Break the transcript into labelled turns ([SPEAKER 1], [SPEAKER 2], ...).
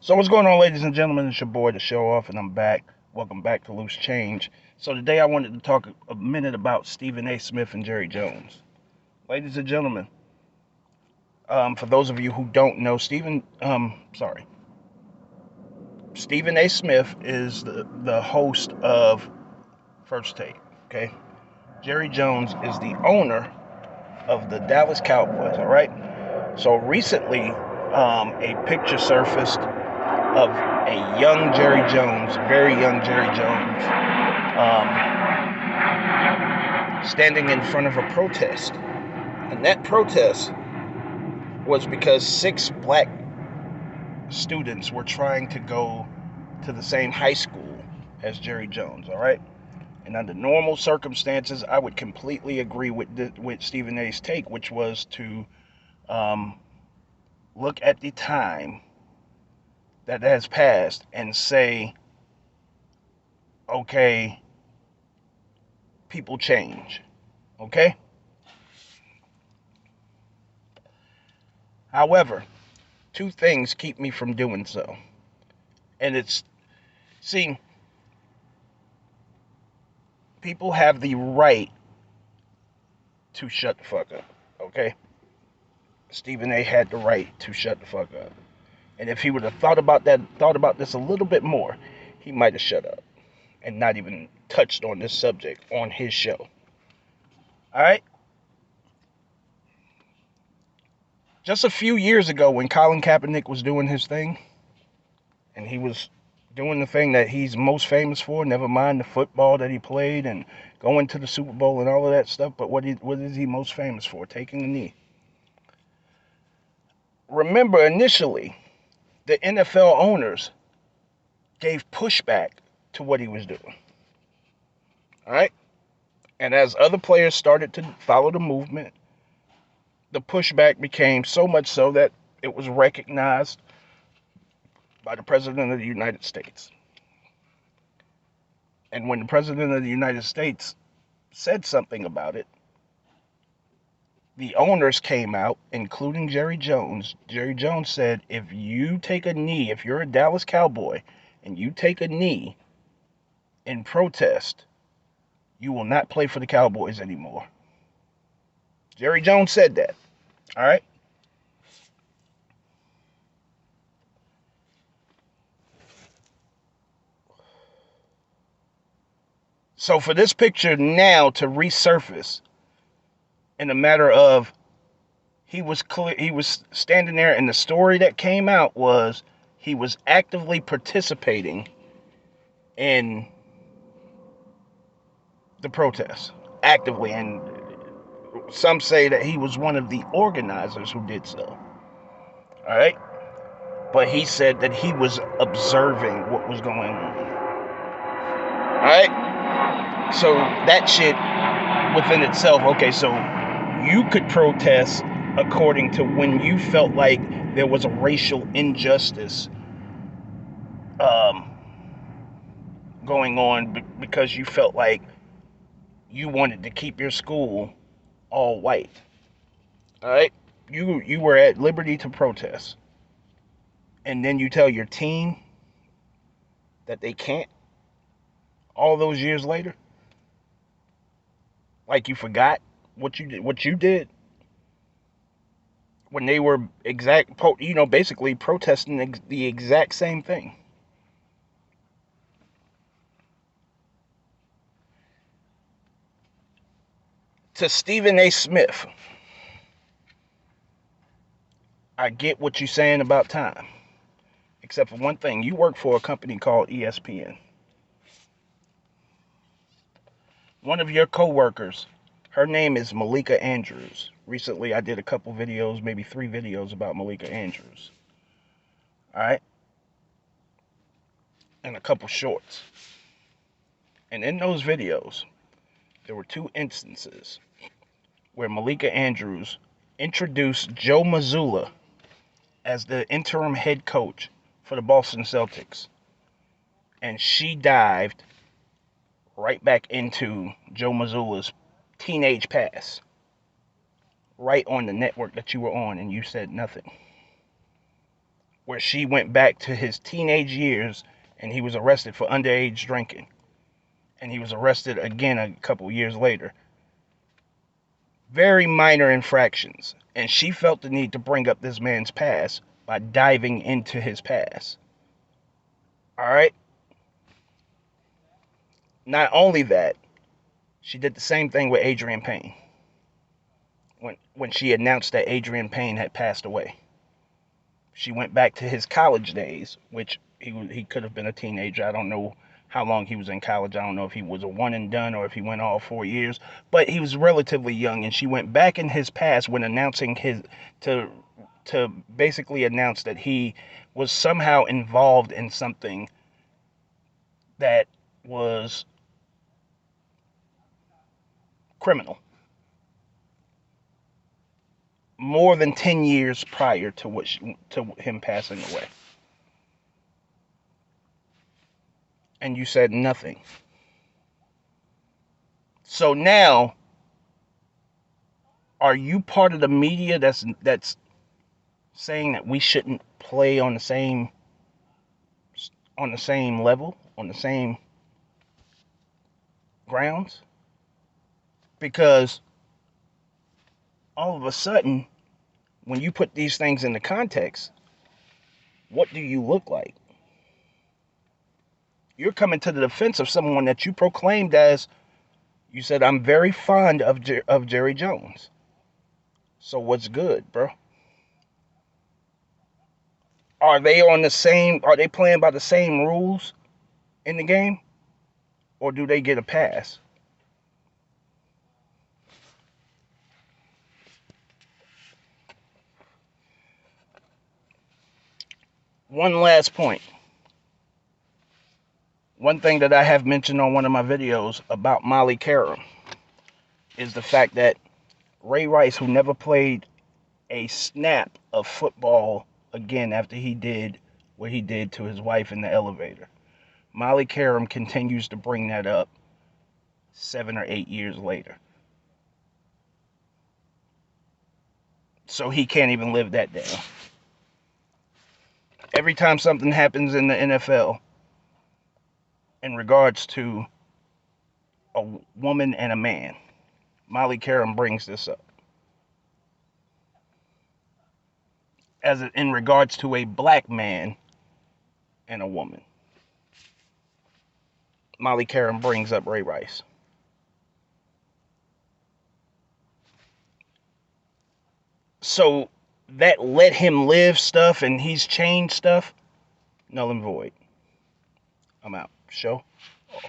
[SPEAKER 1] So what's going on, ladies and gentlemen? It's your boy, the Show Off, and I'm back. Welcome back to Loose Change. So today I wanted to talk a minute about Stephen A. Smith and Jerry Jones. Ladies and gentlemen, for those of you who don't know, Stephen A. Smith is the host of First Take. Okay, Jerry Jones is the owner of the Dallas Cowboys. All right. So recently, a picture surfaced of a young Jerry Jones, very young Jerry Jones, standing in front of a protest. And that protest was because 6 black students were trying to go to the same high school as Jerry Jones, all right? And under normal circumstances, I would completely agree with Stephen A's take, which was to um, look at the time that has passed and say, okay, people change, okay? However, two things keep me from doing so. And see, people have the right to shut the fuck up, okay? Stephen A had the right to shut the fuck up. And if he would have thought about this a little bit more, he might have shut up and not even touched on this subject on his show. All right? Just a few years ago when Colin Kaepernick was doing his thing, and he was doing the thing that he's most famous for, never mind the football that he played and going to the Super Bowl and all of that stuff, but what is he most famous for? Taking a knee. Remember, initially, the NFL owners gave pushback to what he was doing. All right? And as other players started to follow the movement, the pushback became so much so that it was recognized by the President of the United States. And when the President of the United States said something about it, the owners came out, including Jerry Jones. Jerry Jones said, if you take a knee, if you're a Dallas Cowboy and you take a knee in protest, you will not play for the Cowboys anymore. Jerry Jones said that. All right? So for this picture now to resurface in a matter of he was standing there, and the story that came out was he was actively participating in the protests. Actively, and some say that he was one of the organizers who did so. All right? But he said that he was observing what was going on. All right? So that shit within itself, okay, so you could protest according to when you felt like there was a racial injustice going on because you felt like you wanted to keep your school all white. All right? You were at liberty to protest. And then you tell your team that they can't all those years later? Like you forgot what you did when they were basically protesting the exact same thing. To Stephen A. Smith, I get what you're saying about time. Except for one thing, you work for a company called ESPN. One of your co-workers, her name is Malika Andrews. Recently, I did a couple videos, maybe 3 videos about Malika Andrews. All right? And a couple shorts. And in those videos, there were 2 instances where Malika Andrews introduced Joe Mazzulla as the interim head coach for the Boston Celtics. And she dived right back into Joe Mazzulla's teenage past. Right on the network that you were on, and you said nothing. where she went back to his teenage years and he was arrested for underage drinking. And he was arrested again a couple years later. Very minor infractions. And she felt the need to bring up this man's past by diving into his past. All right? Not only that, she did the same thing with Adrian Payne. When she announced that Adrian Payne had passed away. She went back to his college days, which he could have been a teenager. I don't know how long he was in college. I don't know if he was a one and done or if he went all 4 years, but he was relatively young. And she went back in his past when announcing to basically announce that he was somehow involved in something that was criminal. More than 10 years prior to him passing away. And you said nothing. So now, are you part of the media that's saying that we shouldn't play on the same level, on the same grounds? Because all of a sudden, when you put these things into context, what do you look like? You're coming to the defense of someone that you proclaimed as, you said, I'm very fond of Jerry Jones. So what's good, bro? Are they playing by the same rules in the game? Or do they get a pass? One last point. One thing that I have mentioned on one of my videos about Molly Qerim is the fact that Ray Rice, who never played a snap of football again after he did what he did to his wife in the elevator, Molly Qerim continues to bring that up 7 or 8 years later. So he can't even live that down. Every time something happens in the NFL in regards to a woman and a man, Molly Qerim brings this up. In regards to a black man and a woman, Molly Qerim brings up Ray Rice. So that let him live stuff and he's changed stuff, null and void. I'm out. Show off.